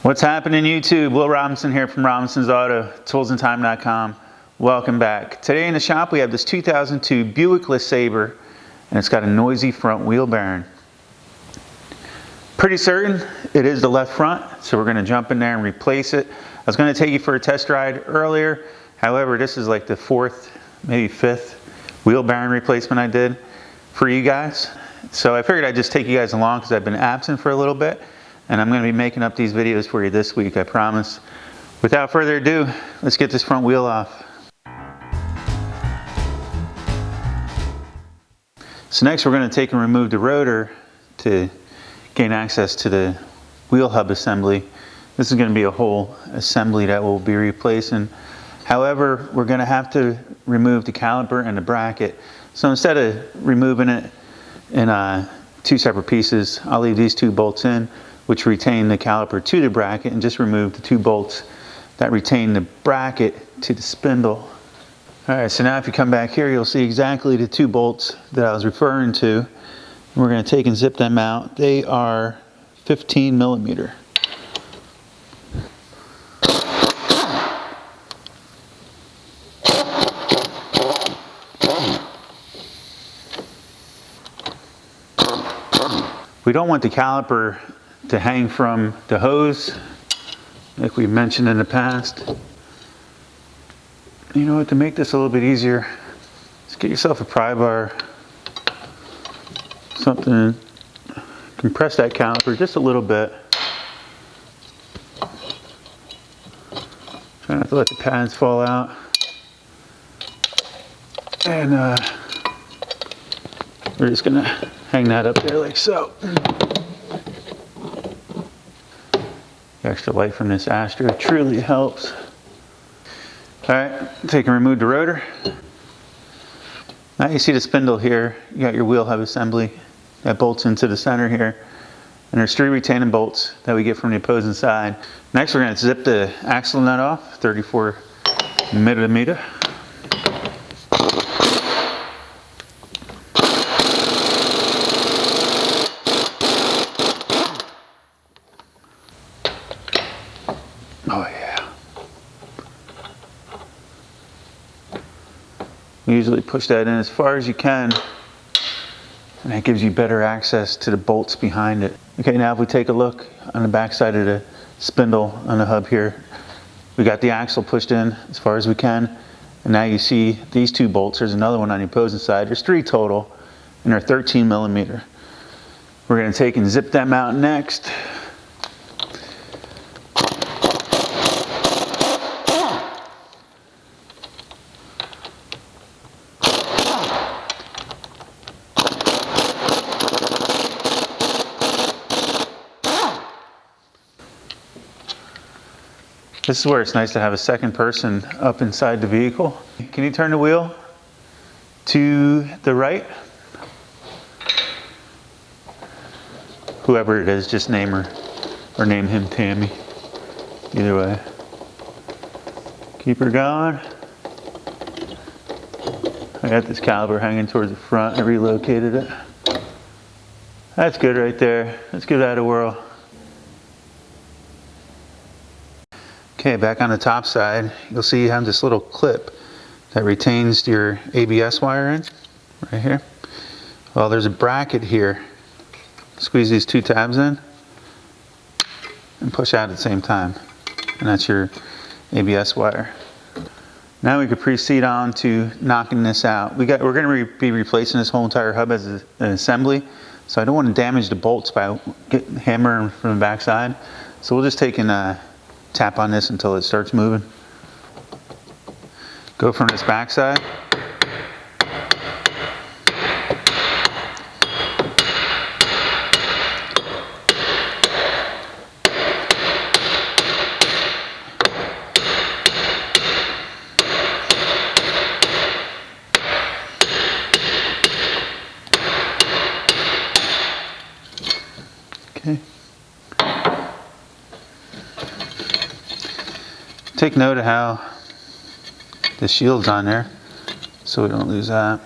What's happening, YouTube? Will Robinson here from Robinson's Auto, toolsandtime.com. Welcome back. Today in the shop we have this 2002 Buick Lasabre, and it's got a noisy front wheel bearing. Pretty certain it is the left front, so we're going to jump in there and replace it. I was going to take you for a test ride earlier. However, this is like the fourth, maybe fifth wheel bearing replacement I did for you guys. So I figured I'd just take you guys along because I've been absent for a little bit. And I'm going to be making up these videos for you this week, I promise. Without further ado, let's get this front wheel off. So next we're going to take and remove the rotor to gain access to the wheel hub assembly. This is going to be a whole assembly that we'll be replacing. However, we're going to have to remove the caliper and the bracket. So instead of removing it in two separate pieces, I'll leave these two bolts in, which retain the caliper to the bracket, and just remove the two bolts that retain the bracket to the spindle. Alright, so now if you come back here, you'll see exactly the two bolts that I was referring to. We're going to take and zip them out. They are 15 millimeter. We don't want the caliper to hang from the hose, like we mentioned in the past. You know what, to make this a little bit easier, just get yourself a pry bar, something, compress that caliper just a little bit. Try not to let the pads fall out. And we're just gonna hang that up there like so. The extra light from this Astro truly helps. Alright, take and remove the rotor. Now you see the spindle here. You got your wheel hub assembly that bolts into the center here. And there's three retaining bolts that we get from the opposing side. Next we're going to zip the axle nut off, 34 millimeter. Oh yeah. Usually push that in as far as you can, and that gives you better access to the bolts behind it. Okay, now if we take a look on the back side of the spindle on the hub here, we got the axle pushed in as far as we can, and now you see these two bolts. There's another one on the opposing side. There's three total, and they're 13 millimeter. We're going to take and zip them out next. This is where it's nice to have a second person up inside the vehicle. Can you turn the wheel to the right? Whoever it is, just name her or name him Tammy. Either way. Keep her going. I got this caliper hanging towards the front. I relocated it. That's good right there. Let's get out of the whirl. Okay, back on the top side, you'll see you have this little clip that retains your ABS wire in, right here. Well, there's a bracket here. Squeeze these two tabs in and push out at the same time. And that's your ABS wire. Now we could proceed on to knocking this out. We're going to be replacing this whole entire hub as an assembly, so I don't want to damage the bolts by hammering from the back side. So we'll just take and tap on this until it starts moving. Go from this back side. Okay. Take note of how the shield's on there so we don't lose that.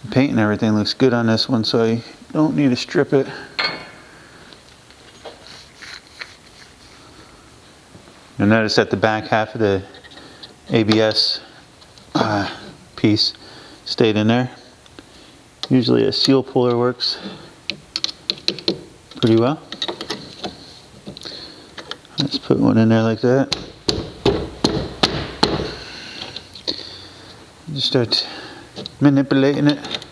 The paint and everything looks good on this one, so you don't need to strip it. You'll notice that the back half of the ABS piece stayed in there. Usually a seal puller works pretty well. Let's put one in there like that. Just start manipulating it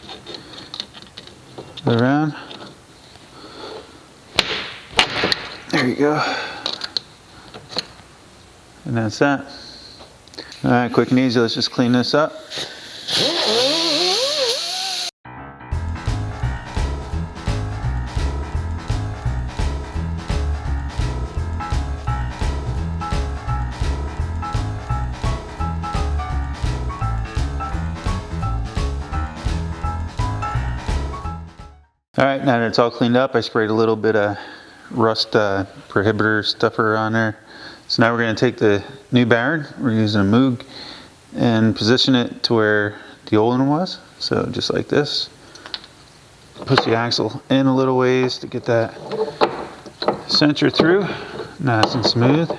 around. There you go. And that's that. Alright, quick and easy, let's just clean this up. Alright, now that it's all cleaned up, I sprayed a little bit of rust prohibitor stuffer on there. So now we're going to take the new bearing, we're using a Moog, and position it to where the old one was. So just like this. Push the axle in a little ways to get that center through, nice and smooth.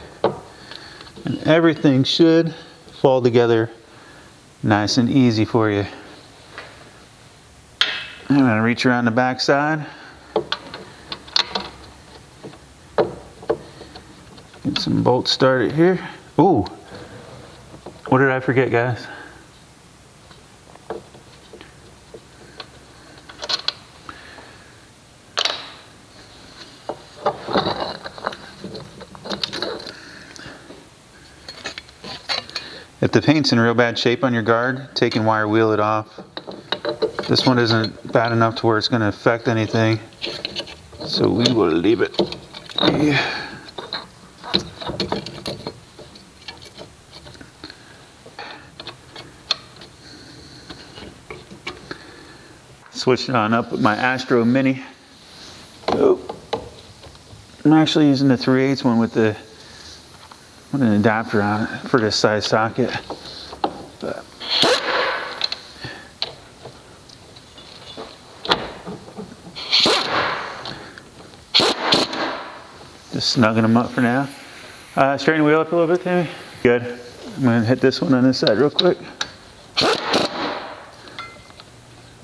And everything should fall together nice and easy for you. I'm going to reach around the back side. Get some bolts started here. Ooh, what did I forget, guys? If the paint's in real bad shape on your guard, take and wire wheel it off. This one isn't bad enough to where it's going to affect anything, so we will leave it. Yeah. Switched it on up with my Astro Mini. Oh, I'm actually using the 3/8 one with an adapter on it for this size socket. But just snugging them up for now. Straighten the wheel up a little bit, Tammy. Good. I'm going to hit this one on this side real quick.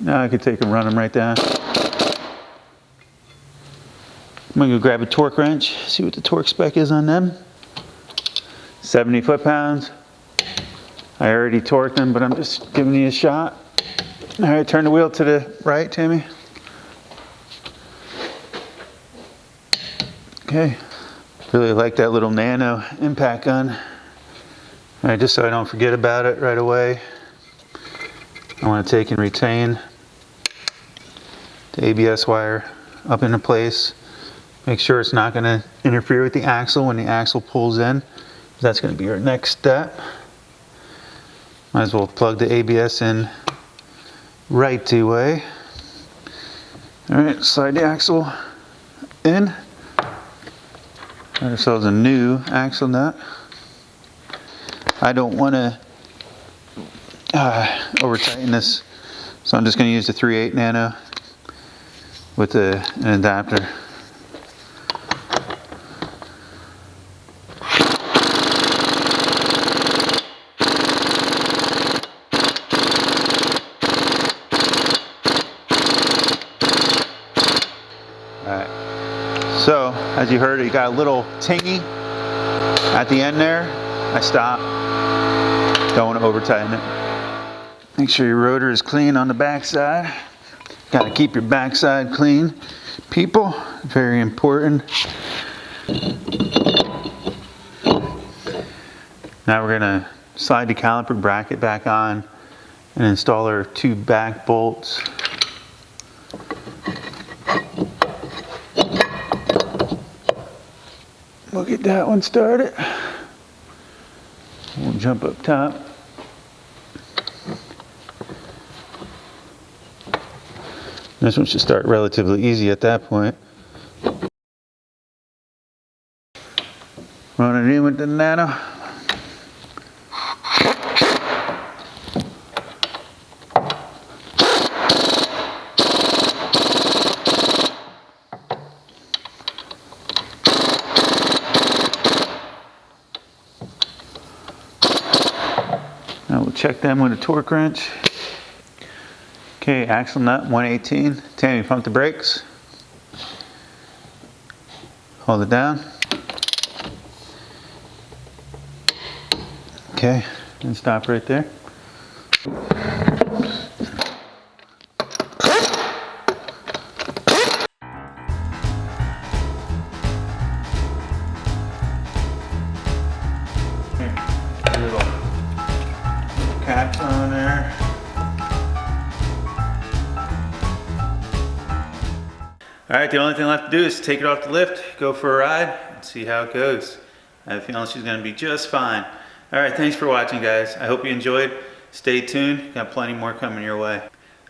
Now I could take and run them right down. I'm going to go grab a torque wrench, see what the torque spec is on them. 70 foot-pounds. I already torqued them, but I'm just giving you a shot. All right, turn the wheel to the right, Tammy. Okay. Really like that little nano impact gun. All right, just so I don't forget about it right away, I want to take and retain the ABS wire up into place. Make sure it's not going to interfere with the axle when the axle pulls in. That's going to be our next step. Might as well plug the ABS in right way. All right, slide the axle in. Got ourselves a new axle nut. I don't want to over tighten this, so I'm just going to use the 3/8 nano with an adapter. Alright, so as you heard, it got a little tingy at the end there. I stopped. Don't want to over tighten it. Make sure your rotor is clean on the back side. Got to keep your backside clean, people. Very important. Now we're going to slide the caliper bracket back on and install our two back bolts. We'll get that one started. We'll jump up top. This one should start relatively easy at that point. Running in with the nano. check them with a torque wrench. Okay, axle nut 118. Tammy, pump the brakes. Hold it down. Okay, and stop right there. Little caps on there. All right, the only thing left to do is take it off the lift, go for a ride, and see how it goes. I have a feeling she's gonna be just fine. All right, thanks for watching, guys. I hope you enjoyed. Stay tuned, got plenty more coming your way.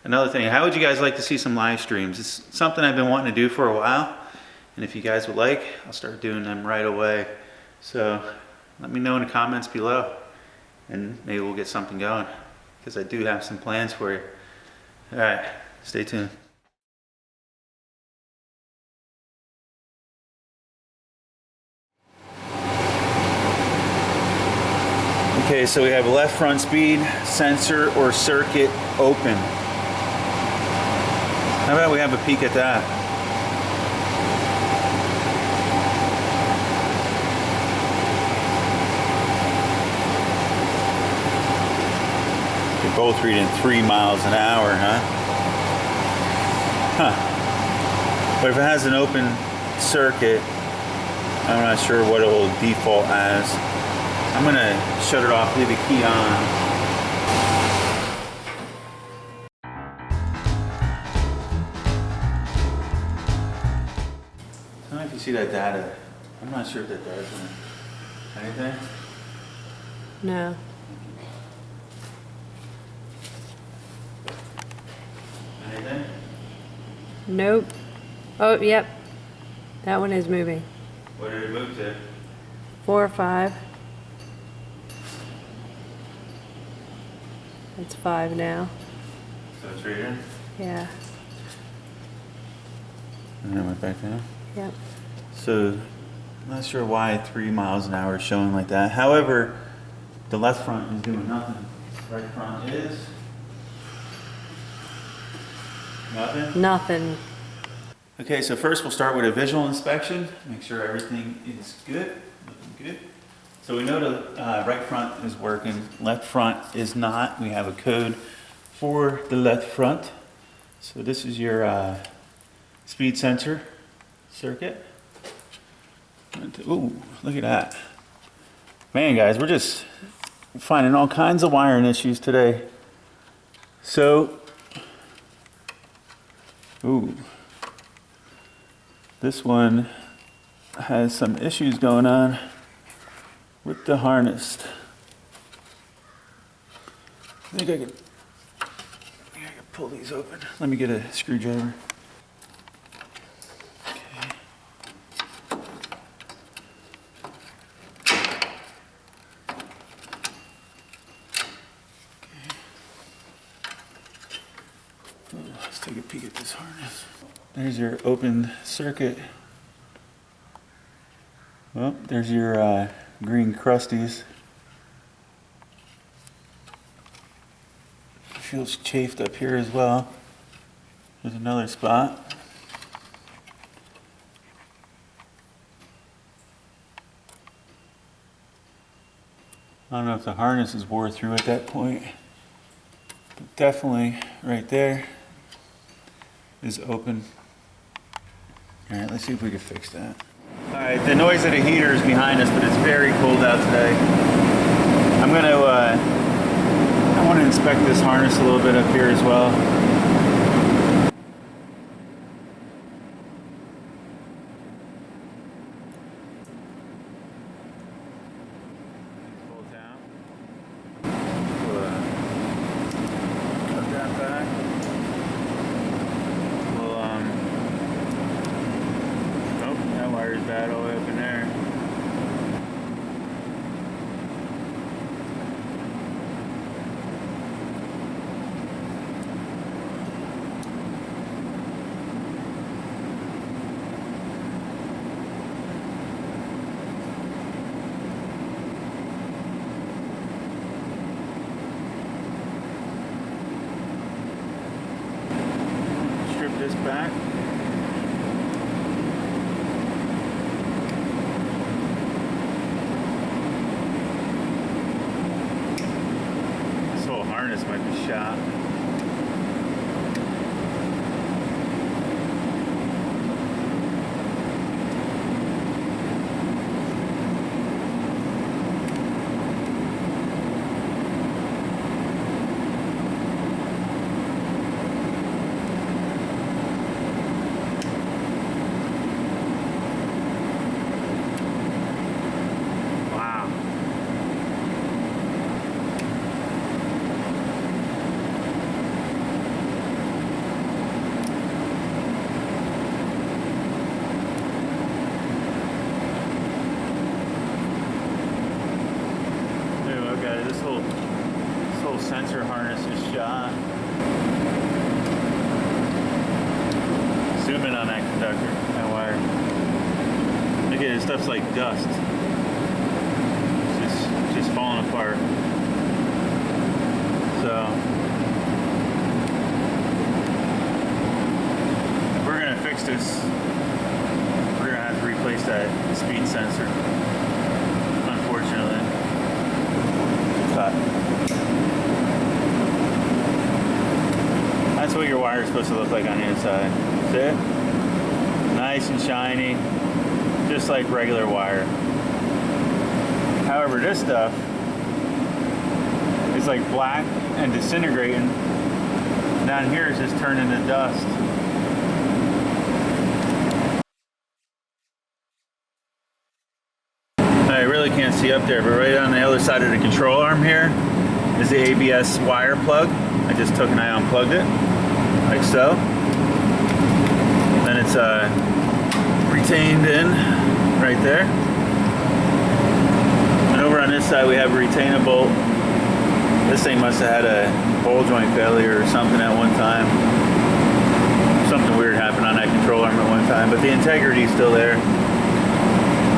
Another thing, how would you guys like to see some live streams? It's something I've been wanting to do for a while, and if you guys would like, I'll start doing them right away. So let me know in the comments below, and maybe we'll get something going, because I do have some plans for you. All right, stay tuned. Okay, so we have left front speed sensor or circuit open. How about we have a peek at that? They're both reading 3 miles an hour, huh? Huh. But if it has an open circuit, I'm not sure what it will default as. I'm gonna shut it off, leave the key on. I don't know if you see that data. I'm not sure if that does anything. No. Anything? Nope. Oh, yep. That one is moving. What did it move to? 4 or 5. It's 5 now. So it's reading? Yeah. And then it went back down? Yep. So, I'm not sure why 3 miles an hour is showing like that. However, the left front is doing nothing. Right front is? Nothing? Nothing. Okay, so first we'll start with a visual inspection. Make sure everything is good, looking good. So we know the right front is working, left front is not. We have a code for the left front. So this is your speed sensor circuit. Ooh, look at that. Man, guys, we're just finding all kinds of wiring issues today. So, ooh, this one has some issues going on with the harness. I think I could pull these open. Let me get a screwdriver. Let's take a peek at this harness. There's your open circuit. Well, there's your green crusties. Feels chafed up here as well. There's another spot. I don't know if the harness is wore through at that point, but definitely right there is open. All right, let's see if we can fix that. All right, the noise of the heater is behind us, but it's very cold out today. I'm gonna, I want to inspect this harness a little bit up here as well. Pull it down. Cut that back. Well, that wire's bad all the way up in there. harness is shot. Zoom in on that conductor, that wire. Look at it, stuff's like dust. It's just falling apart. So if we're gonna fix this, we're gonna have to replace that speed sensor. Unfortunately. That's what your wire is supposed to look like on the inside. See it? Nice and shiny, just like regular wire. However, this stuff is like black and disintegrating. Down here it's just turning to dust. I really can't see up there, but right on the other side of the control arm here is the ABS wire plug. I just took and I unplugged it, like so. Then it's retained in right there. And over on this side we have a retainer bolt. This thing must have had a ball joint failure or something at one time. Something weird happened on that control arm at one time, but the integrity is still there.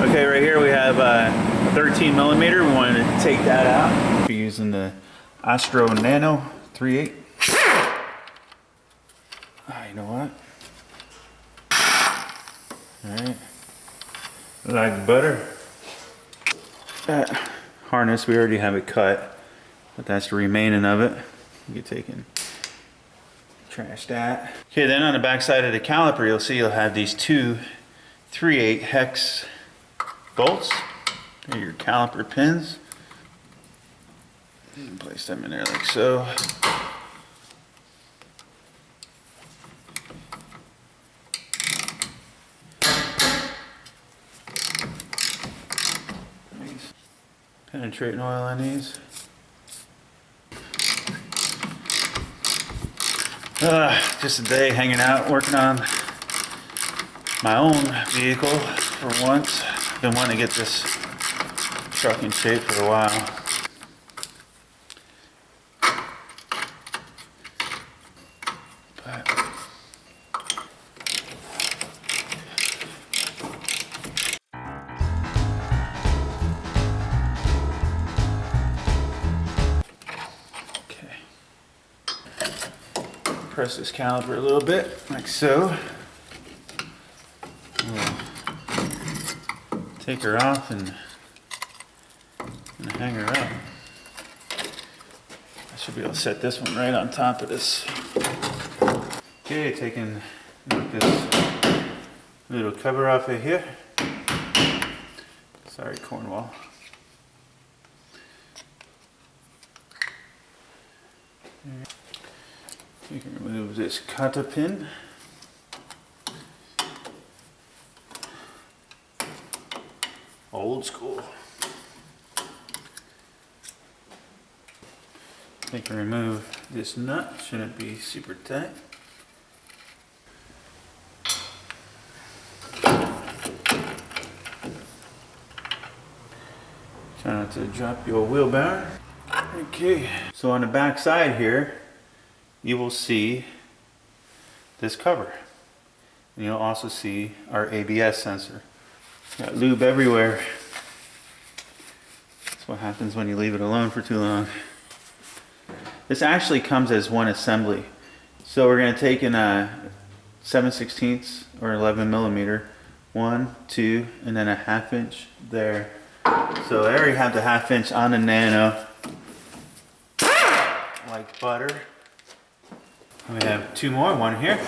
Okay, right here we have a 13 millimeter. We wanted to take that out. We're using the Astro Nano 3.8. You know what? Alright. Like butter. That harness, we already have it cut, but that's the remaining of it. You can take and trash that. Okay, then on the back side of the caliper, you'll see you'll have these two 3/8 hex bolts. They're your caliper pins. And place them in there like so. Nice. Penetrating oil on these. Just a day hanging out, working on my own vehicle for once. Been wanting to get this truck in shape for a while. Okay. Press this caliper a little bit, like so. Take her off and hang her up. I should be able to set this one right on top of this. Okay, taking this little cover off of here. Sorry, Cornwall. You can remove this cotter pin. Old school. I can remove this nut, shouldn't be super tight. Try not to drop your wheel bar. Okay, so on the back side here, you will see this cover. And you'll also see our ABS sensor. Got lube everywhere. That's what happens when you leave it alone for too long. This actually comes as one assembly. So we're going to take in a 7/16 or 11 millimeter, 1, 2, and then a 1/2 inch there. So I already have the 1/2 inch on the Nano, like butter. We have two more, one here.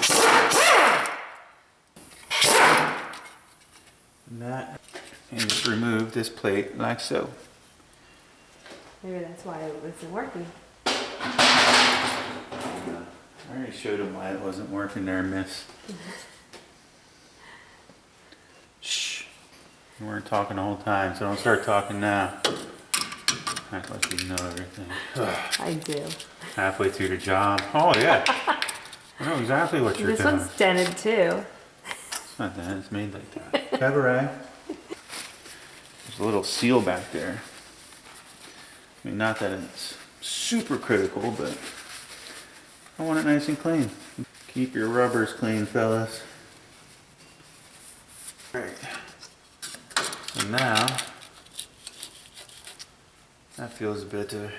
And that, and just remove this plate like so. Maybe that's why it wasn't working. I already showed him why it wasn't working there, miss. Shh. You weren't talking the whole time, so don't start talking now. Act like you know everything. I do. Halfway through the job. Oh yeah. I know exactly what you're This doing. one's dented too. It's not that, it's made like that. Cabaret. There's a little seal back there. I mean, not that it's super critical, but I want it nice and clean. Keep your rubbers clean, fellas. Alright. So now, that feels better.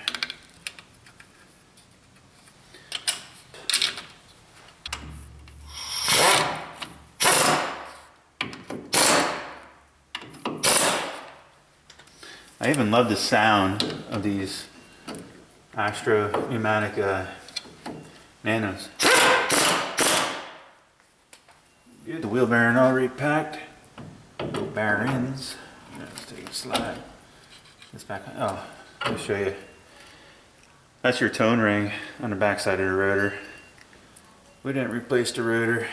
I even love the sound of these Astro pneumatic nanos. Get the wheel bearing already packed. Bearings. Let's take a slide. This back. Oh, let me show you. That's your tone ring on the back side of the rotor. We didn't replace the rotor.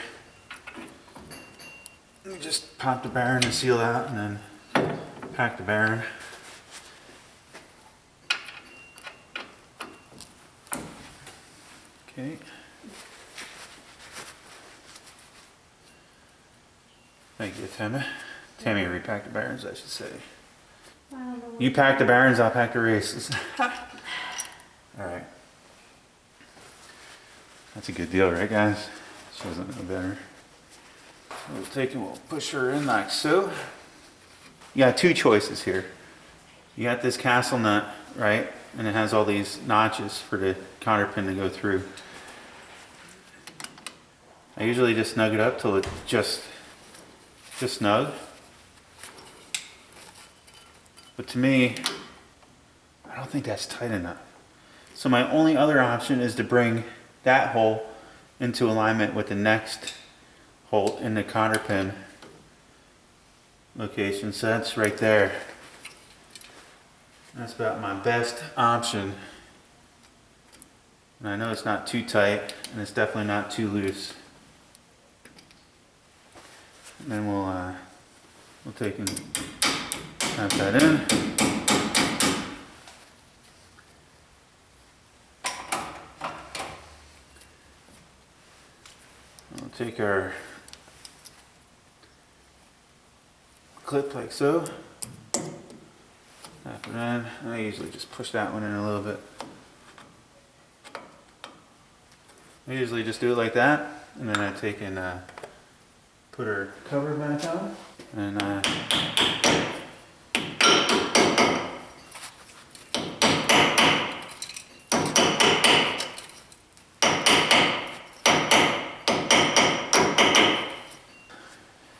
We just pop the bearing and seal out, and then pack the bearing. Okay. Thank you, Tammy. Tammy repacked the bearings, I should say. You pack the bearings, I'll pack the races. Alright. That's a good deal, right guys? She doesn't know better. We'll take and we'll push her in like so. You got two choices here. You got this castle nut, right? And it has all these notches for the counter pin to go through. I usually just snug it up till it's just snug. But to me, I don't think that's tight enough. So my only other option is to bring that hole into alignment with the next hole in the counter pin location. So that's right there. That's about my best option. And I know it's not too tight, and it's definitely not too loose. And then we'll take and tap that in. We'll take our clip like so. Tap it in. I usually just push that one in a little bit. I usually just do it like that, and then I take and put our cover back on, and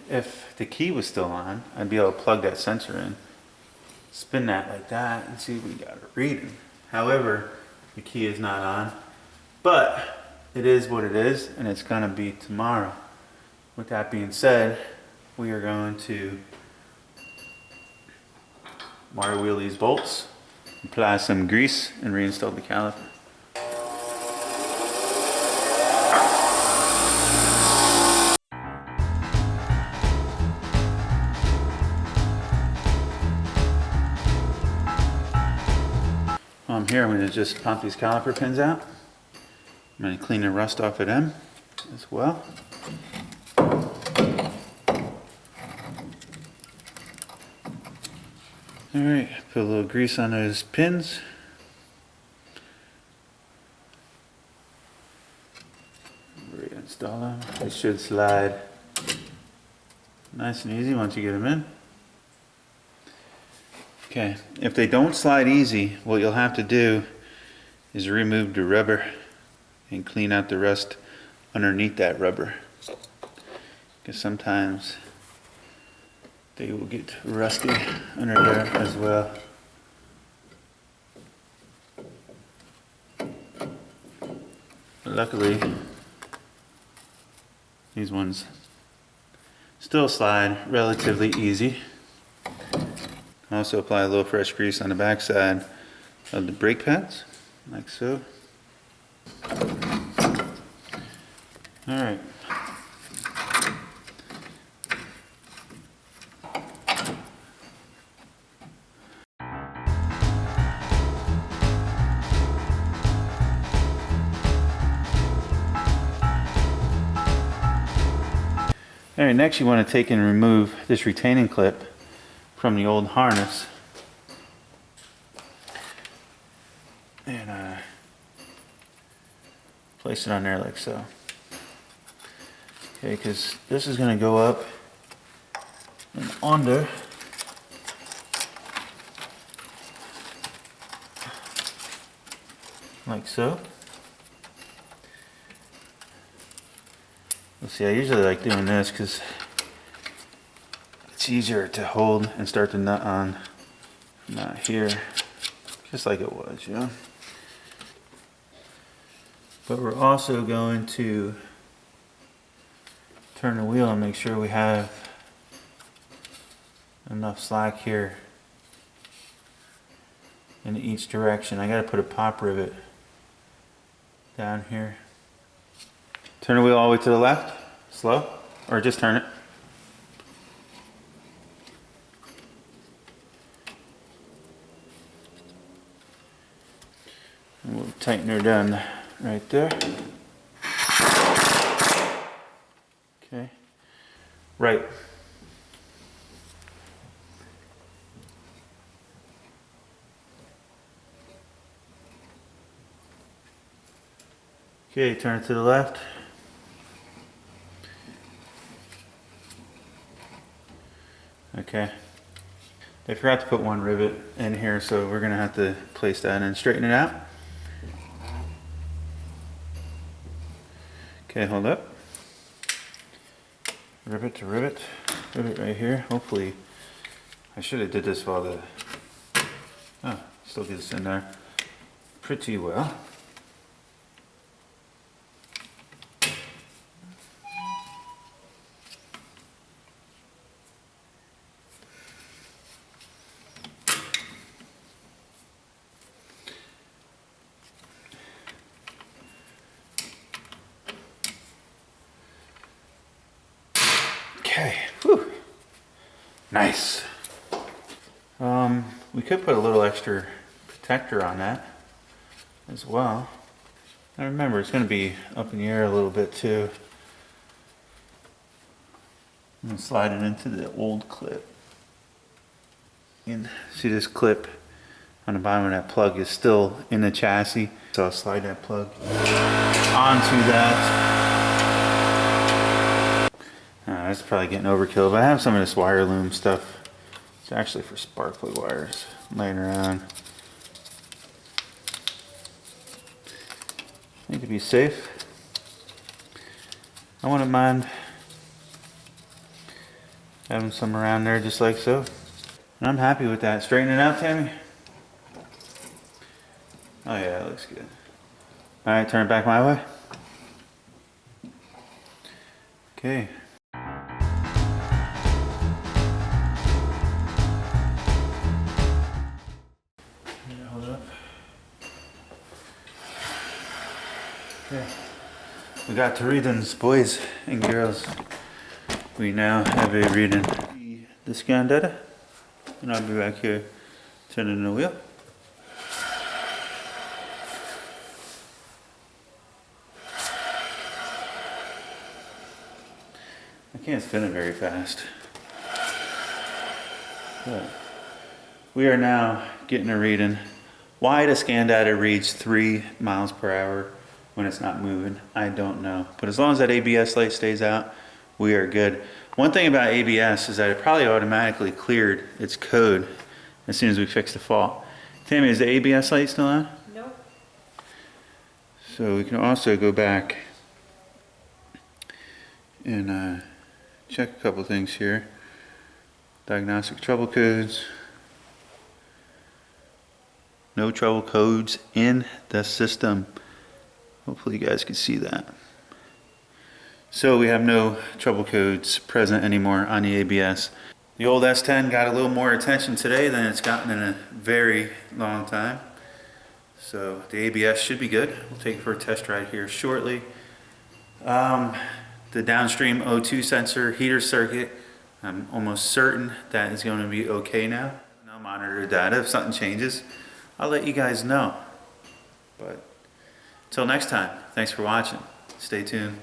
if the key was still on, I'd be able to plug that sensor in, spin that like that, and see if we got a reading. However, the key is not on, but it is what it is, and it's gonna be tomorrow. With that being said, we are going to wire wheel these bolts, apply some grease, and reinstall the caliper. While I'm here, I'm going to just pump these caliper pins out. I'm going to clean the rust off of them as well. Alright, put a little grease on those pins. Reinstall them. They should slide nice and easy once you get them in. Okay, if they don't slide easy, what you'll have to do is remove the rubber and clean out the rust underneath that rubber. Because sometimes they will get rusty under there as well. But luckily, these ones still slide relatively easy. Also apply a little fresh grease on the back side of the brake pads, like so. Alright. Alright, next you want to take and remove this retaining clip from the old harness. And place it on there like so. Okay, because this is going to go up and under. Like so. Let's see, I usually like doing this because it's easier to hold and start the nut on, not here, just like it was, you know. But we're also going to turn the wheel and make sure we have enough slack here in each direction. I gotta put a pop rivet down here. Turn the wheel all the way to the left, slow, or just turn it. And we'll tighten her down right there. Okay, right. Okay, turn it to the left. Okay. They forgot to put one rivet in here, so we're gonna have to place that and straighten it out. Okay, hold up. Rivet to rivet. Rivet right here. Hopefully, I should have did this while the, oh, still gets in there pretty well. Okay, whew. Nice. We could put a little extra protector on that as well. Now remember, it's going to be up in the air a little bit too. I'm going to slide it into the old clip. You can see this clip on the bottom of that plug is still in the chassis. So I'll slide that plug onto that. That's probably getting overkill, but I have some of this wire loom stuff. It's actually for spark plug wires laying around. I think to be safe, I wouldn't mind having some around there just like so. And I'm happy with that. Straighten it out, Tammy. Oh yeah, that looks good. All right, turn it back my way. Okay. Okay. We got the readings, boys and girls. We now have a reading. The scan data, and I'll be back here turning the wheel. I can't spin it very fast. But we are now getting a reading. Why the scan data reads 3 miles per hour when it's not moving, I don't know. But as long as that ABS light stays out, we are good. One thing about ABS is that it probably automatically cleared its code as soon as we fixed the fault. Tammy, is the ABS light still on? Nope. So we can also go back and check a couple things here. Diagnostic trouble codes. No trouble codes in the system. Hopefully you guys can see that. So we have no trouble codes present anymore on the ABS. The old S10 got a little more attention today than it's gotten in a very long time. So the ABS should be good. We'll take it for a test ride here shortly. The downstream O2 sensor heater circuit, I'm almost certain that is going to be okay now. I'll monitor data. If something changes, I'll let you guys know. But until next time, thanks for watching. Stay tuned.